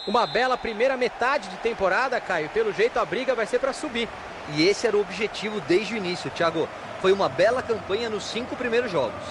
Uma bela primeira metade de temporada, Caio. Pelo jeito a briga vai ser para subir. E esse era o objetivo desde o início, Thiago. Foi uma bela campanha nos 5 primeiros jogos.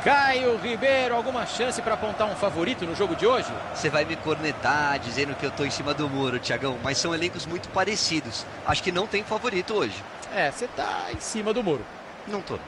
Caio Ribeiro, alguma chance para apontar um favorito no jogo de hoje? Você vai me cornetar dizendo que eu tô em cima do muro, Thiagão, mas são elencos muito parecidos. Acho que não tem favorito hoje. Você tá em cima do muro. Não tô.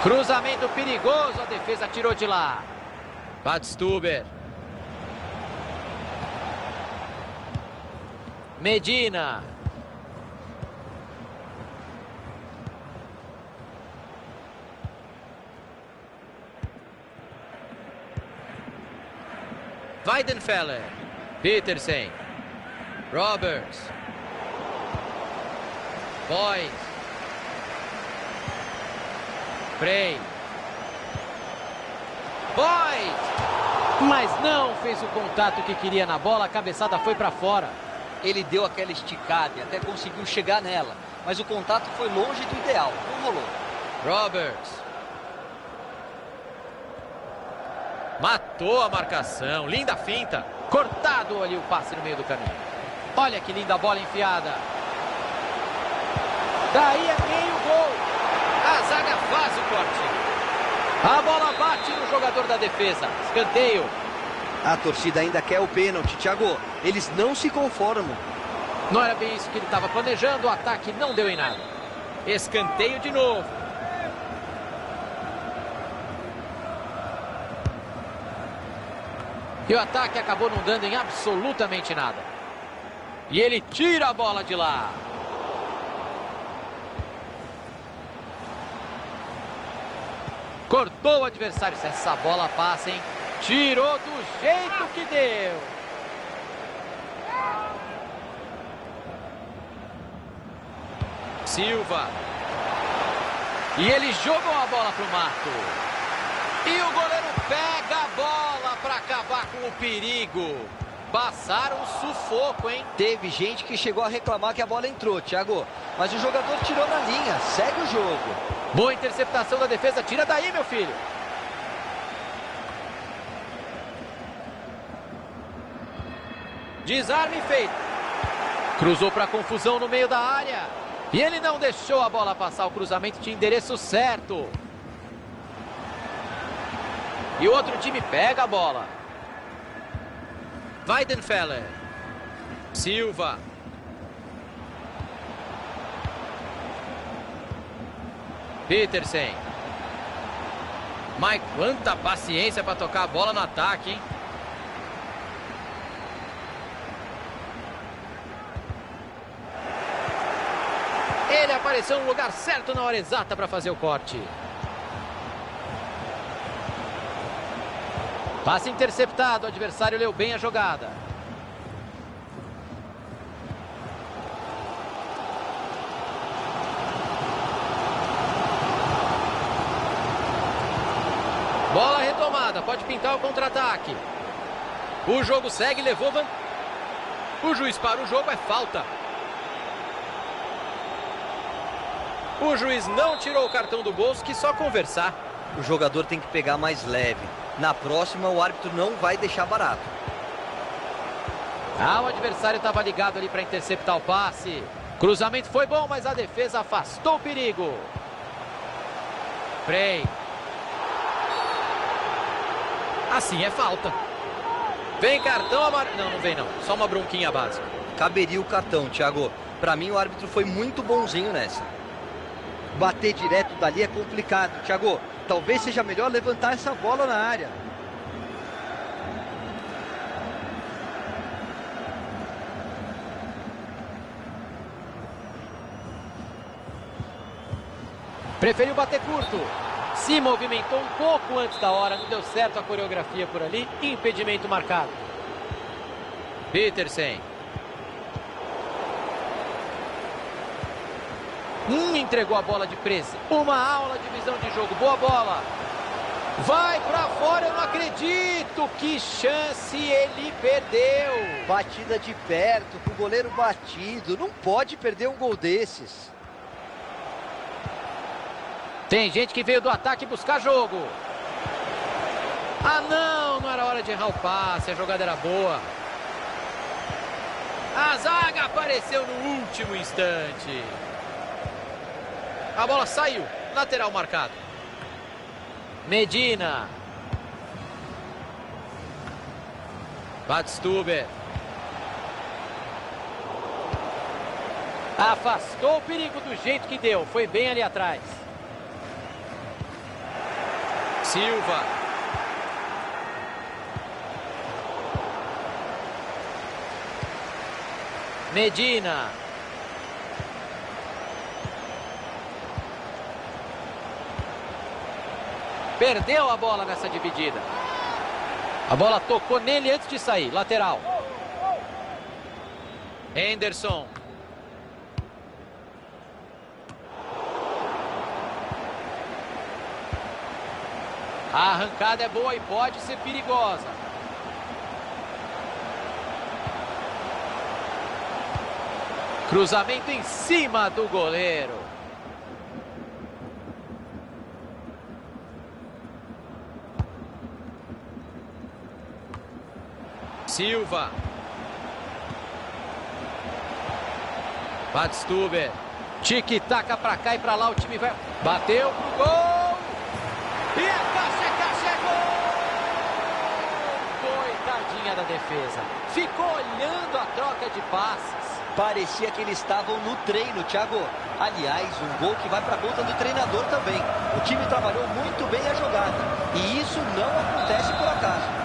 Cruzamento perigoso, a defesa tirou de lá. Badstuber. Medina. Weidenfeller. Petersen. Roberts. Boyd. Frey. Boyd. Mas não fez o contato que queria na bola. A cabeçada foi para fora. Ele deu aquela esticada e até conseguiu chegar nela. Mas o contato foi longe do ideal. Não rolou. Roberts. Matou a marcação. Linda finta. Cortado ali o passe no meio do caminho. Olha que linda bola enfiada. Daí é meio gol. A zaga faz o corte. A bola bate no jogador da defesa. Escanteio. A torcida ainda quer o pênalti, Thiago. Eles não se conformam. Não era bem isso que ele estava planejando. O ataque não deu em nada. Escanteio de novo. E o ataque acabou não dando em absolutamente nada. E ele tira a bola de lá. Cortou o adversário. Se essa bola passa, hein? Tirou do jeito que deu. Silva. E ele jogou a bola pro mato. E o goleiro pega a bola para acabar com o perigo. Passaram um sufoco, hein? Teve gente que chegou a reclamar que a bola entrou, Thiago. Mas o jogador tirou na linha. Segue o jogo. Boa interceptação da defesa. Tira daí, meu filho. Desarme feito. Cruzou para confusão no meio da área. E ele não deixou a bola passar. O cruzamento tinha endereço certo. E o outro time pega a bola. Weidenfeller. Silva. Petersen. Mas quanta paciência para tocar a bola no ataque, hein? Ele apareceu no lugar certo na hora exata para fazer o corte. Passe interceptado, o adversário leu bem a jogada. Bola retomada, pode pintar o contra-ataque. O jogo segue, levou o juiz para o jogo, é falta. O juiz não tirou o cartão do bolso, que só conversar. O jogador tem que pegar mais leve. Na próxima, o árbitro não vai deixar barato. O adversário estava ligado ali para interceptar o passe. Cruzamento foi bom, mas a defesa afastou o perigo. Frey. Assim é falta. Vem cartão amarelo. Não, não vem não. Só uma bronquinha básica. Caberia o cartão, Thiago. Para mim, o árbitro foi muito bonzinho nessa. Bater direto dali é complicado, Thiago. Talvez seja melhor levantar essa bola na área. Preferiu bater curto. Se movimentou um pouco antes da hora. Não deu certo a coreografia por ali. Impedimento marcado. Petersen. Entregou a bola de presa. Uma aula de visão de jogo. Boa bola. Vai pra fora, eu não acredito. Que chance ele perdeu. Batida de perto, com o goleiro batido. Não pode perder um gol desses. Tem gente que veio do ataque buscar jogo. Ah, não era hora de errar o passe, a jogada era boa. A zaga apareceu no último instante. A bola saiu, lateral marcado. Medina. Badstuber. Afastou o perigo do jeito que deu, foi bem ali atrás. Silva. Medina. Perdeu a bola nessa dividida. A bola tocou nele antes de sair. Lateral. Henderson. A arrancada é boa e pode ser perigosa. Cruzamento em cima do goleiro. Silva. Badstuber. Tic-taca pra cá e pra lá, o time vai... Bateu pro gol. E a caixa é gol. Coitadinha da defesa. Ficou olhando a troca de passes. Parecia que eles estavam no treino, Thiago. Aliás, um gol que vai para a conta do treinador também. O time trabalhou muito bem a jogada. E isso não acontece por acaso.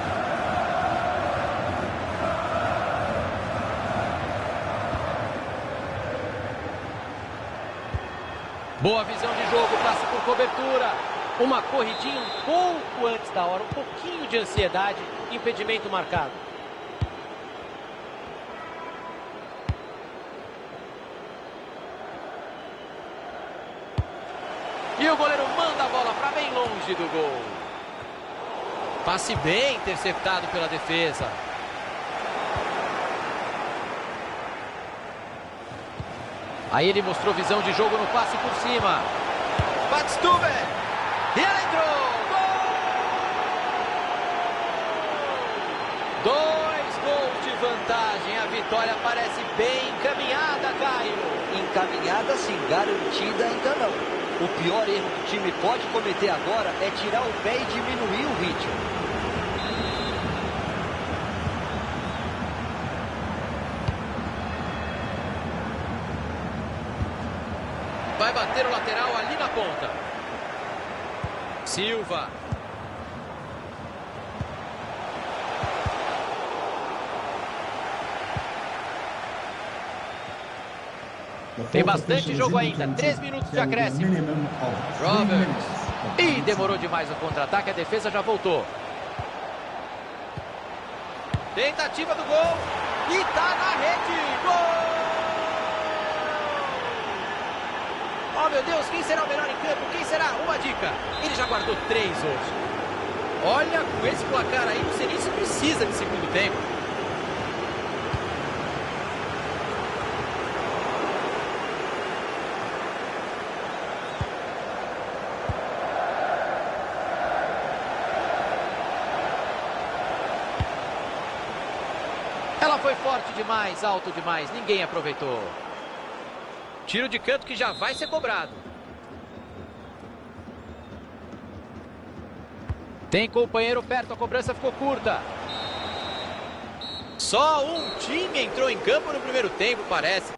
Boa visão de jogo, passe por cobertura. Uma corridinha um pouco antes da hora, um pouquinho de ansiedade, impedimento marcado. E o goleiro manda a bola para bem longe do gol. Passe bem interceptado pela defesa. Aí ele mostrou visão de jogo no passe por cima. Badstuber. E ela entrou. Gol! 2 gols de vantagem. A vitória parece bem encaminhada, Caio. Encaminhada sim, garantida ainda não. O pior erro que o time pode cometer agora é tirar o pé e diminuir o ritmo. Vai bater o lateral ali na ponta. Silva. Tem bastante jogo ainda. 3 minutos de acréscimo. Roberts. Ih, demorou demais o contra-ataque. A defesa já voltou. Tentativa do gol. E tá na rede. Gol! Oh, meu Deus, quem será o melhor em campo? Quem será? Uma dica. Ele já guardou 3 hoje. Olha, com esse placar aí, não sei nem se precisa de segundo tempo. Ela foi forte demais, alto demais. Ninguém aproveitou. Tiro de canto que já vai ser cobrado. Tem companheiro perto, a cobrança ficou curta. Só um time entrou em campo no primeiro tempo, parece.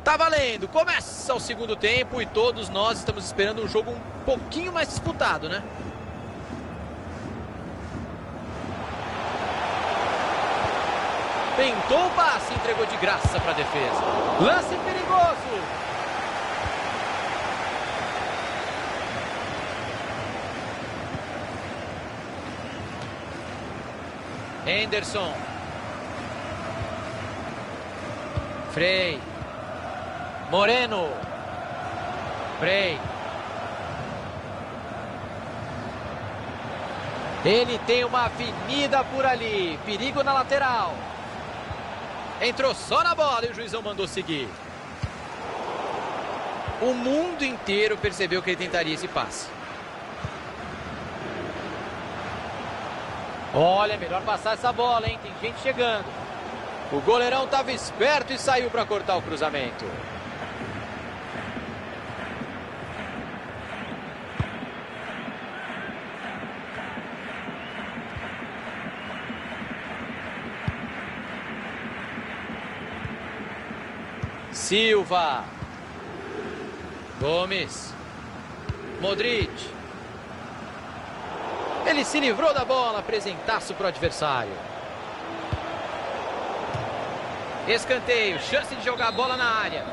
Tá valendo, começa o segundo tempo e todos nós estamos esperando um jogo um pouquinho mais disputado, né? Tentou o passe, entregou de graça para a defesa. Lance perigoso. Henderson. Frei. Moreno. Frei. Ele tem uma avenida por ali. Perigo na lateral. Entrou só na bola e o juizão mandou seguir. O mundo inteiro percebeu que ele tentaria esse passe. Olha, melhor passar essa bola, hein? Tem gente chegando. O goleirão estava esperto e saiu para cortar o cruzamento. Silva. Gomes. Modric. Ele se livrou da bola, presentaço para o adversário. Escanteio, chance de jogar a bola na área.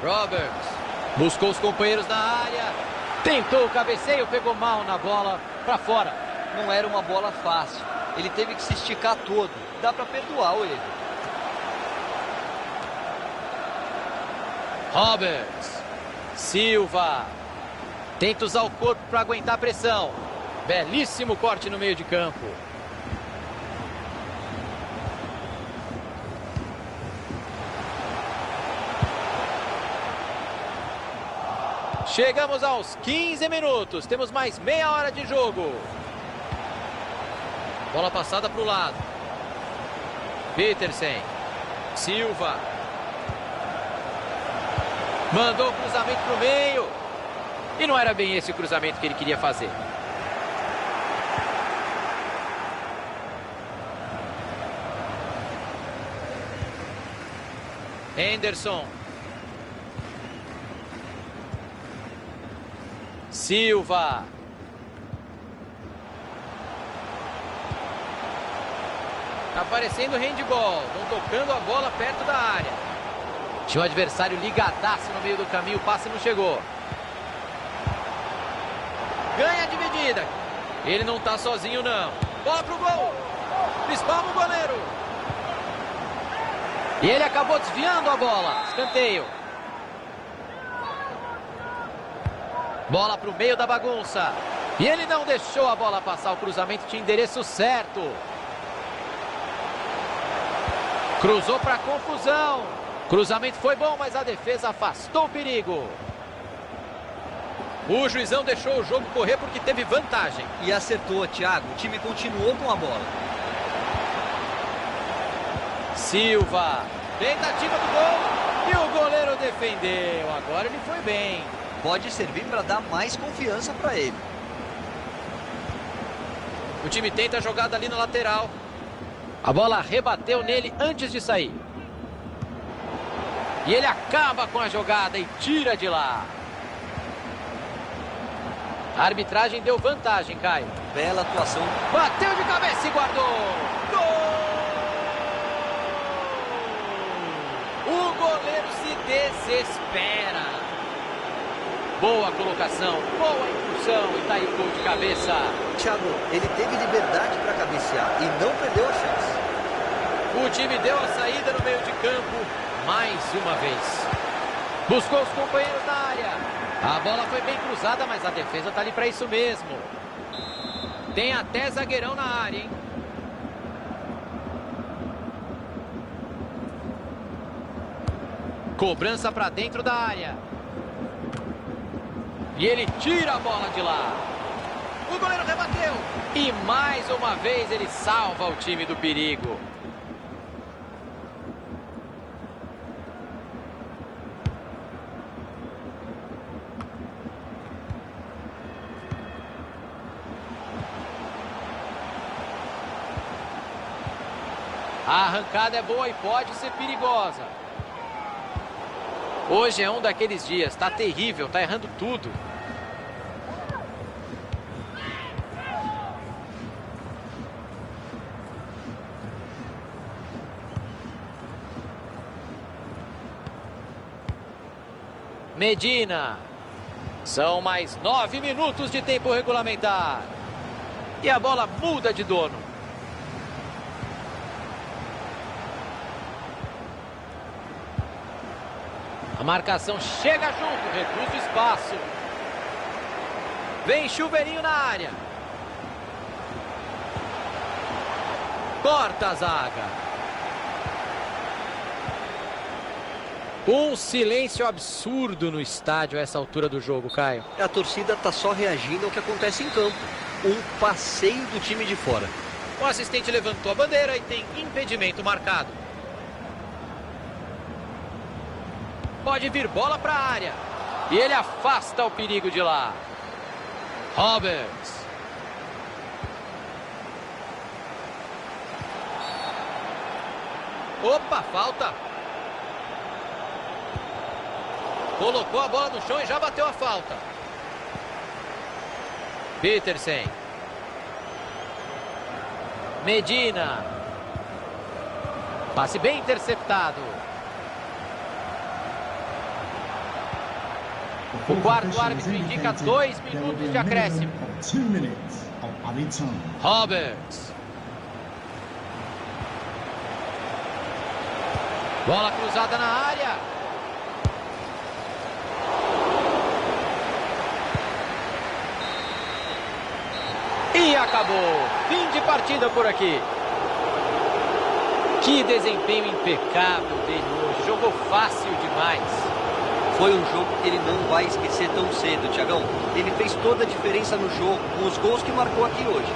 Roberts. Buscou os companheiros na área. Tentou o cabeceio, pegou mal na bola para fora. Não era uma bola fácil. Ele teve que se esticar todo. Dá para perdoar o erro. Roberts. Silva. Tenta usar o corpo para aguentar a pressão. Belíssimo corte no meio de campo. Chegamos aos 15 minutos. Temos mais meia hora de jogo. Bola passada para o lado. Petersen. Silva. Mandou o cruzamento para o meio. E não era bem esse o cruzamento que ele queria fazer. Henderson. Silva. Tá parecendo handball. Vão tocando a bola perto da área. Tinha um adversário ligadaço no meio do caminho. O passe não chegou. Ganha a dividida. Ele não tá sozinho, não. Bola pro gol. Espalma o goleiro. E ele acabou desviando a bola. Escanteio. Bola para o meio da bagunça. E ele não deixou a bola passar. O cruzamento tinha endereço certo. Cruzou para confusão. Cruzamento foi bom, mas a defesa afastou o perigo. O juizão deixou o jogo correr porque teve vantagem. E acertou, Thiago. O time continuou com a bola. Silva. Tentativa do gol. E o goleiro defendeu. Agora ele foi bem. Pode servir para dar mais confiança para ele. O time tenta a jogada ali na lateral. A bola rebateu nele antes de sair. E ele acaba com a jogada e tira de lá. A arbitragem deu vantagem, Caio. Bela atuação. Bateu de cabeça e guardou. Gol! O goleiro se desespera. Boa colocação, boa impulsão e tá aí o gol de cabeça. Thiago, ele teve liberdade para cabecear e não perdeu a chance. O time deu a saída no meio de campo mais uma vez. Buscou os companheiros na área. A bola foi bem cruzada, mas a defesa tá ali para isso mesmo. Tem até zagueirão na área, hein? Cobrança para dentro da área. E ele tira a bola de lá. O goleiro rebateu. E mais uma vez ele salva o time do perigo. A arrancada é boa e pode ser perigosa. Hoje é um daqueles dias, tá terrível, tá errando tudo. Medina. São mais 9 minutos de tempo regulamentar. E a bola muda de dono. A marcação chega junto, reduz o espaço. Vem chuveirinho na área. Corta a zaga. Um silêncio absurdo no estádio a essa altura do jogo, Caio. A torcida está só reagindo ao que acontece em campo. Um passeio do time de fora. O assistente levantou a bandeira e tem impedimento marcado. Pode vir bola para a área. E ele afasta o perigo de lá. Roberts. Opa, falta. Colocou a bola no chão e já bateu a falta. Petersen. Medina. Passe bem interceptado. O quarto árbitro indica 2 minutos de acréscimo. Roberts. Bola cruzada na área. E acabou. Fim de partida por aqui. Que desempenho impecável dele hoje. Jogou fácil demais. Foi um jogo que ele não vai esquecer tão cedo, Thiagão. Ele fez toda a diferença no jogo, com os gols que marcou aqui hoje.